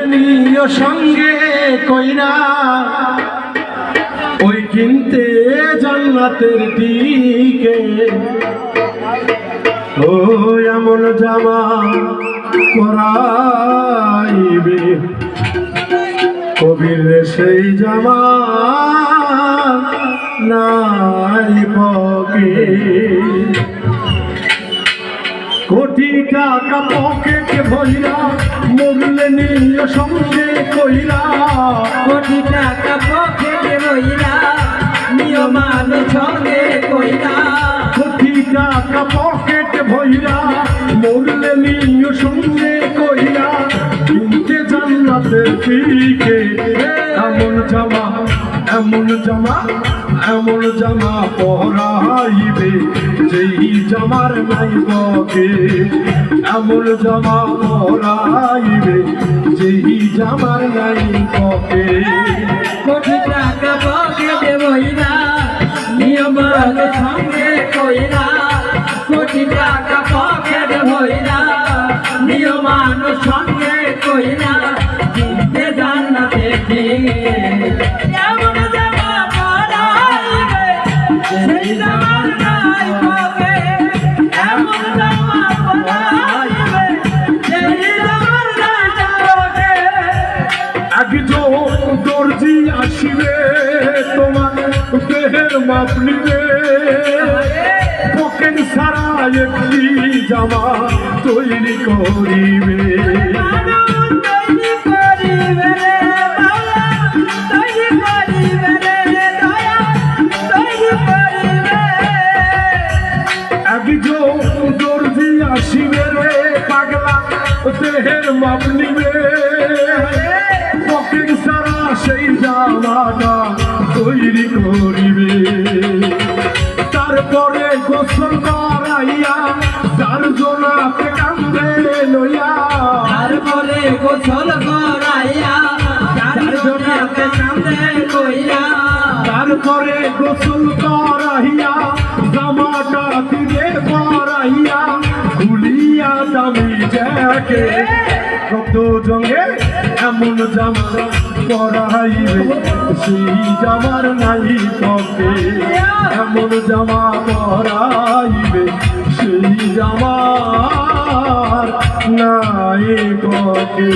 নিয় সঙ্গে কইরা ওই কিনতে জান্নাতের দিকে ও এমন জামা পরাইবে কবির সেই জামা নাই পকে কোটি টাকা পকেটে ভইরা মরলে নিয় সঙ্গে কইরা কোটি টাকা পকেটে ভইরা নিয় মানুষ সঙ্গে কইরা কোটি টাকা পকেটে ভইরা মরলে নিয় সঙ্গে কইরা কিনতে জান্নাতের দিকে এমন জামা এমন জামা এমন জামা পরাইবে যেই জামার নাই পকে এমন জামা পরাইবে যেই জামার নাই পকে কোটি টাকা পকেটে ভইরা নিয় মানুষ সঙ্গে কইরা কোটি টাকা পকেটে ভইরা নিয় মানুষ সঙ্গে কইরা কিনতে জান্নাতে দিকে এমন জামা পরাইবে সেই জামার নাই পকে এমন জামা পরাইবে সেই জামার নাই পকে একজন দর্জি আসিবে তোমার দেহের মাপ নিবে পকেট সারা একটি জামা তৈরি করিবে একজন দর্জি আসিবে রে পাগলা দেহের মাপ নিবে পকেট সারা সেই জামাটা তৈরি করিবে তারপরে গোসল করাইয়া যার জোনাতে কান্দে লইয়া তারপরে গোসল করাইয়া যার জোনাতে কান্দে লইয়া তারপরে গোসল করাইয়া জামাটা দিলে পরাইয়া খুলিয়া দামি জ্যাকে কত জঙ্গে এমন জামা পরাইবে সেই জামার নাই পকে এমন জামা পরাইবে সেই জামার নাই পকে